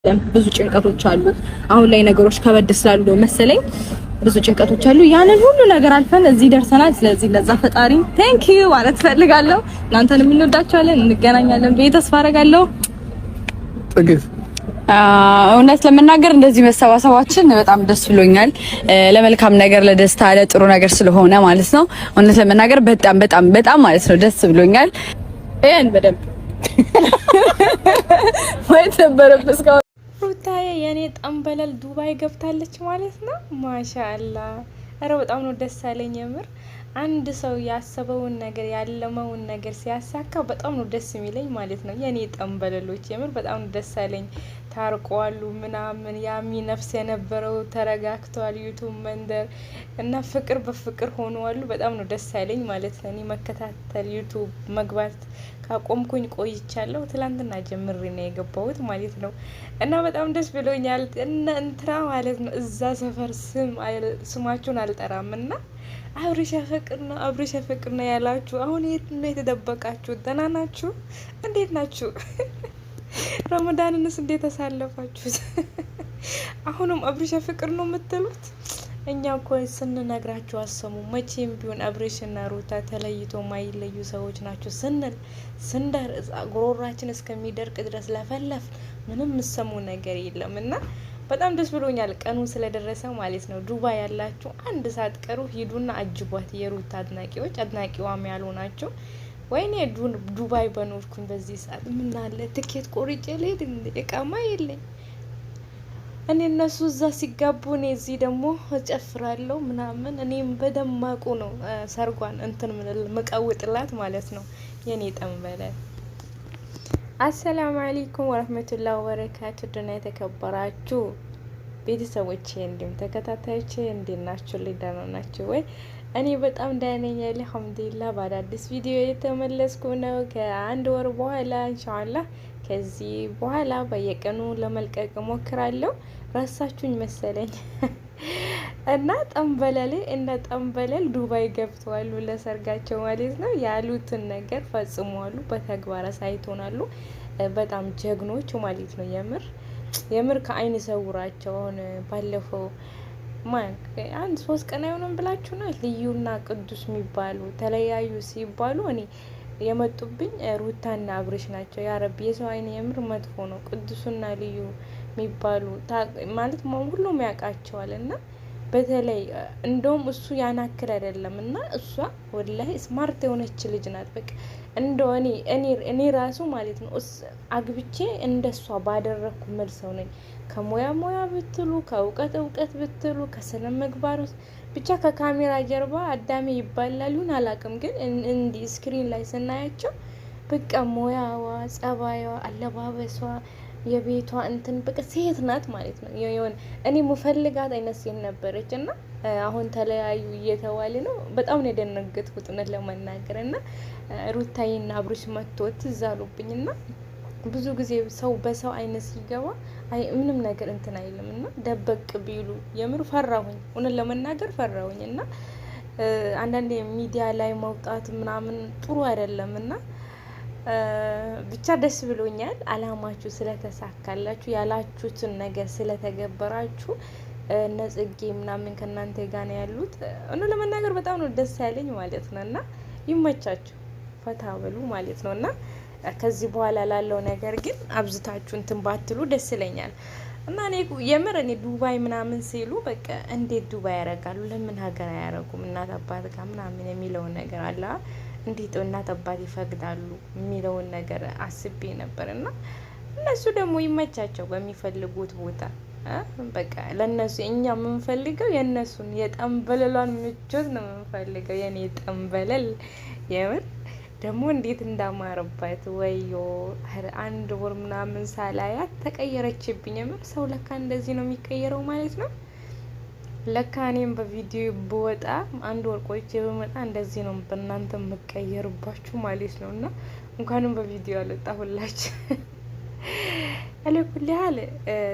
ብዙ ጭንቀቶች አሉ። አሁን ላይ ነገሮች ከበድ ስላሉ መሰለኝ ብዙ ጭንቀቶች አሉ። ያንን ሁሉ ነገር አልፈን እዚህ ደርሰናል። ስለዚህ ለዛ ፈጣሪ ቴንክ ዩ ማለት ፈልጋለሁ። እናንተንም እንወዳችኋለን፣ እንገናኛለን ብዬ ተስፋ አደርጋለሁ። ጥቂት እውነት ለመናገር እንደዚህ መሰባሰባችን በጣም ደስ ብሎኛል። ለመልካም ነገር፣ ለደስታ፣ ለጥሩ ነገር ስለሆነ ማለት ነው። እውነት ለመናገር በጣም በጣም በጣም ማለት ነው ደስ ብሎኛል። ይሄን በደንብ ወይ ተበረብስ ሩታዬ የኔ ጠንበለል ዱባይ ገብታለች ማለት ነው። ማሻአላ ኧረ በጣም ነው ደስ ያለኝ የምር። አንድ ሰው ያሰበውን ነገር ያለመውን ነገር ሲያሳካ በጣም ነው ደስ የሚለኝ ማለት ነው። የኔ ጠንበለሎች የምር በጣም ነው ደስ ያለኝ። ታርቀዋሉ ምናምን ያሚ ነፍስ የነበረው ተረጋግተዋል። ዩቱብ መንደር እና ፍቅር በፍቅር ሆነዋሉ። በጣም ነው ደስ ያለኝ ማለት ነው። እኔ መከታተል ዩቱብ መግባት ካቆምኩኝ ቆይቻለሁ። ትላንትና ጀምሬ ነው የገባሁት ማለት ነው። እና በጣም ደስ ብሎኛል። እንትና ማለት ነው እዛ ሰፈር ስማችሁን አልጠራም እና አብርሽ ፍቅር ነው አብርሽ ፍቅር ነው ያላችሁ አሁን የት ነው የተደበቃችሁ? ደህና ናችሁ? እንዴት ናችሁ? ረመዳንንስ እንዴት ተሳለፋችሁት? አሁንም አብርሽ ፍቅር ነው የምትሉት? እኛ እኮ ስንነግራችሁ አሰሙ። መቼም ቢሆን አብርሽና ሩታ ተለይቶ ማይለዩ ሰዎች ናቸው ስንደር ጉሮሯችን እስከሚደርቅ ድረስ ለፈለፍ ምንም ምሰሙ ነገር የለም እና በጣም ደስ ብሎኛል ቀኑ ስለደረሰ ማለት ነው። ዱባይ ያላችሁ አንድ ሰዓት ቀሩ ሂዱና አጅቧት። የሩታ አድናቂዎች አድናቂዋም ያሉ ናቸው። ወይኔ ዱባይ በኖርኩኝ በዚህ ሰዓት ምን አለ ትኬት ቆርጬ ልሄድ እንዴ! እቃማ የለኝ እኔ እነሱ እዛ ሲጋቡ እኔ እዚህ ደግሞ እጨፍራለሁ ምናምን። እኔም በደማቁ ነው ሰርጓን እንትን ምቀውጥላት ማለት ነው። የኔ ጠንበለ አሰላሙ አለይኩም ወራህመቱላሂ ወበረካቱ። ደህና የተከበራችሁ ቤተሰቦቼ እንዲሁም ተከታታዮቼ እንዴት ናችሁ? ደህና ናችሁ ወይ? እኔ በጣም ደህና ነኝ አልሐምዱሊላህ። በአዳዲስ ቪዲዮ የተመለስኩ ነው ከአንድ ወር በኋላ ኢንሻአላህ። ከዚህ በኋላ በየቀኑ ለመልቀቅ ሞክራለሁ። ረሳችሁኝ መሰለኝ እና ጠንበለል እንደ ጠንበለል ዱባይ ገብተዋል ለሰርጋቸው ማለት ነው። ያሉትን ነገር ፈጽመዋል፣ በተግባር አሳይቶናሉ። በጣም ጀግኖች ማለት ነው። የምር ከአይን ሰውራቸው። አሁን ባለፈው አንድ 3 ቀን አይሆንም ብላችሁናል። ልዩና ቅዱስ የሚባሉ ተለያዩ ሲባሉ እኔ የመጡብኝ ሩታና አብርሽ ናቸው። ያ ረቢ የሰው አይን የምር መጥፎ ነው። ቅዱስና ልዩ የሚባሉ ማለት ሁሉም ያውቃቸዋል እና በተለይ እንደውም እሱ ያናክል አይደለም እና እሷ ወላሂ ስማርት የሆነች ልጅ ናት። በቃ እንደው እኔ ራሱ ማለት ነው አግብቼ እንደሷ ባደረኩ መልስ ሰው ነኝ። ከሙያ ብትሉ ከእውቀት ብትሉ ከስነ ምግባር ብቻ ከካሜራ ጀርባ አዳሜ ይባላል ይሁን አላውቅም፣ ግን እንዲህ ስክሪን ላይ ስናያቸው በቃ ሙያዋ፣ ጸባይዋ፣ አለባበሷ የቤቷ እንትን በቃ ሴት ናት ማለት ነው። የሆነ እኔ ምፈልጋት አይነት ሴት ነበረች እና አሁን ተለያዩ እየተባለ ነው። በጣም ነው የደነገጥኩት እውነት ለመናገር እና ሩታዬና አብርሽ መጥቶት ትዝ አሉብኝ እና ብዙ ጊዜ ሰው በሰው አይነት ሲገባ ምንም ነገር እንትን አይልም እና ደበቅ ቢሉ የምር ፈራሁኝ፣ እውነት ለመናገር ፈራሁኝ እና አንዳንዴ ሚዲያ ላይ መውጣት ምናምን ጥሩ አይደለም እና ብቻ ደስ ብሎኛል። አላማችሁ ስለተሳካላችሁ ያላችሁትን ነገር ስለተገበራችሁ ነጽጌ ምናምን ከናንተ ጋር ነው ያሉት። እነ ለመናገር በጣም ነው ደስ ያለኝ ማለት ነው እና ይመቻችሁ፣ ፈታ በሉ ማለት ነው እና ከዚህ በኋላ ላለው ነገር ግን አብዝታችሁ እንትን ባትሉ ደስ ይለኛል እና እኔ ዱባይ ምናምን ሲሉ በቃ እንዴት ዱባይ ያደርጋሉ? ለምን ሀገር አያረጉም? እናት አባት ጋር ምናምን የሚለውን ነገር አለ እንዴት እናት አባት ይፈቅዳሉ የሚለውን ነገር አስቤ ነበር እና እነሱ ደግሞ ይመቻቸው በሚፈልጉት ቦታ በቃ ለነሱ እኛ የምንፈልገው የነሱን የጠንበለሏን ምቾት ነው የምንፈልገው። የኔ ጠንበለል የምር ደግሞ እንዴት እንዳማረባት ወዮ! አንድ ወር ምናምን ሳላያት ተቀየረችብኝ። የምር ሰው ለካ እንደዚህ ነው የሚቀየረው ማለት ነው። ለካ እኔም በቪዲዮ ብወጣ አንድ ወር ቆይቼ በመጣ እንደዚህ ነው በእናንተ የምቀየርባችሁ ማለት ነው። እና እንኳንም በቪዲዮ አልወጣሁላችሁ። አለኩል ያህል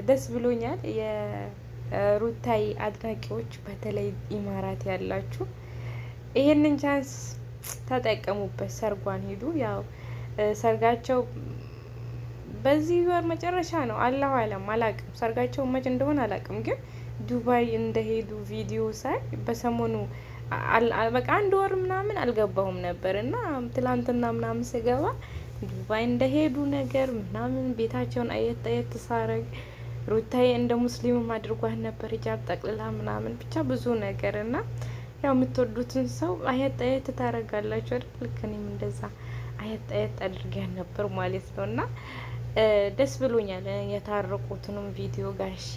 ደስ ብሎኛል። የሩታይ አድናቂዎች በተለይ ኢማራት ያላችሁ ይሄንን ቻንስ ተጠቀሙበት። ሰርጓን ሄዱ። ያው ሰርጋቸው በዚህ ወር መጨረሻ ነው። አላሁ አለም አላቅም፣ ሰርጋቸው መች እንደሆነ አላቅም። ግን ዱባይ እንደሄዱ ቪዲዮ ሳይ በሰሞኑ በቃ 1 ወር ምናምን አልገባሁም ነበር እና ትላንትና ምናምን ስገባ ዱባይ እንደሄዱ ነገር ምናምን ቤታቸውን አየት ሳረግ ሩታዬ እንደ ሙስሊምም አድርጓት ነበር ሂጃብ ጠቅልላ ምናምን ብቻ ብዙ ነገር እና ያው የምትወዱትን ሰው አየት ታረጋላችሁ አይደል? ልክ እኔም እንደዛ አየት አድርጊያን ነበር ማለት ነው እና ደስ ብሎኛል። የታረቁትንም ቪዲዮ ጋሼ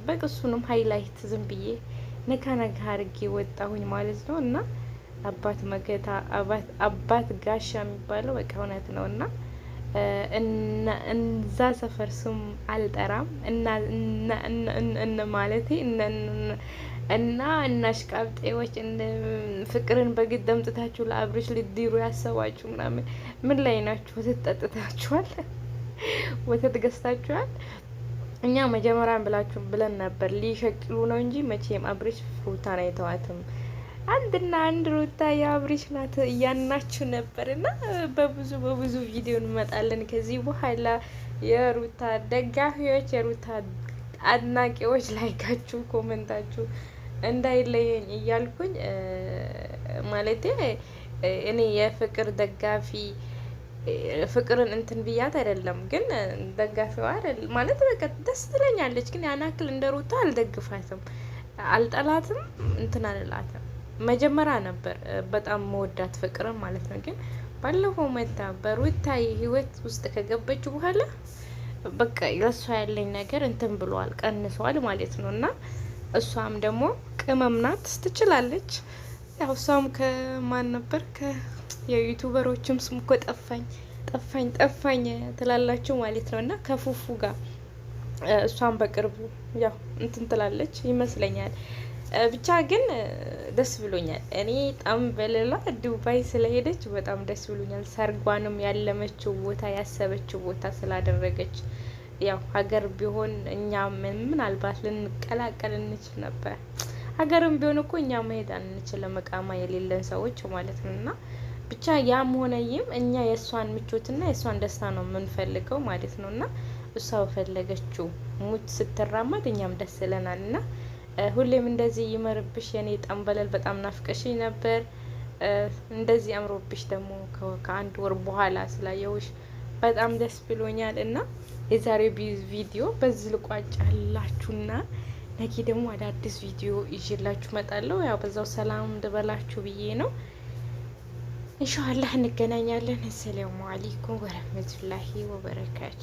በቅሱንም ሃይላይት ዝም ብዬ ነካ አድርጌ ወጣሁኝ ማለት ነው እና አባት መከታ አባት ጋሻ የሚባለው በቃ እውነት ነው እና እዛ ሰፈር ስም አልጠራም እና ማለቴ እና እናሽቃብጤዎች ፍቅርን በግድ አምጥታችሁ ለአብርሽ ልትዲሩ ያሰባችሁ ምናምን ምን ላይ ናችሁ? ወተት ጠጥታችኋል? ወተት ገዝታችኋል? እኛ መጀመሪያን ብለን ነበር ሊሸቅሉ ነው እንጂ መቼም አብርሽ ሩታን አይተዋትም። አንድና አንድ ሩታ የአብርሽ ናት እያናችሁ ነበር እና በብዙ ቪዲዮ እንመጣለን ከዚህ በኋላ። የሩታ ደጋፊዎች፣ የሩታ አድናቂዎች ላይካችሁ ኮሜንታችሁ እንዳይለየኝ እያልኩኝ ማለቴ እኔ የፍቅር ደጋፊ ፍቅርን እንትን ብያት አይደለም፣ ግን ደጋፊዋ አይደለም ማለት በቃ ደስ ትለኛለች፣ ግን ያን ያክል እንደ ሩታ አልደግፋትም፣ አልጠላትም፣ እንትን አልላትም። መጀመሪያ ነበር በጣም መወዳት ፍቅርን ማለት ነው። ግን ባለፈው መታ በሩታ ህይወት ውስጥ ከገበች በኋላ በቃ ለሷ ያለኝ ነገር እንትን ብሏል፣ ቀንሷል ማለት ነው። እና እሷም ደግሞ ቅመም ናት፣ ትችላለች። ያው እሷም ከማን ነበር የዩቲዩበሮችም ስም እኮ ጠፋኝ ትላላችሁ ማለት ነው። እና ከፉፉ ጋር እሷም በቅርቡ ያው እንትን ትላለች ይመስለኛል። ብቻ ግን ደስ ብሎኛል። እኔ ጣም በሌላ ዱባይ ስለሄደች በጣም ደስ ብሎኛል። ሰርጓንም ያለመችው ቦታ ያሰበችው ቦታ ስላደረገች ያው ሀገር ቢሆን እኛ ምናልባት ልንቀላቀል እንችል ነበር። ሀገርም ቢሆን እኮ እኛ መሄድ አንችልም፣ እቃማ የሌለን ሰዎች ማለት ነው። እና ብቻ ያም ሆነ ይም እኛ የእሷን ምቾትና የእሷን ደስታ ነው የምንፈልገው ማለት ነው። እና እሷ በፈለገችው ሙት ስትራመድ እኛም ደስ ይለናል። እና ሁሌም እንደዚህ ይመርብሽ የኔ ጠንበለል፣ በጣም ናፍቀሽኝ ነበር። እንደዚህ አምሮብሽ ደግሞ ከ1 ወር በኋላ ስላየውሽ በጣም ደስ ብሎኛል። እና የዛሬው ቪዲዮ በዚህ ልቋጫላችሁና ነገ ደግሞ አዳዲስ ቪዲዮ ይዤላችሁ መጣለሁ። ያው በዛው ሰላም እንድበላችሁ ብዬ ነው። ኢንሻአላህ እንገናኛለን። አሰላሙ አለይኩም ወረህመቱላሂ ወበረካቱ።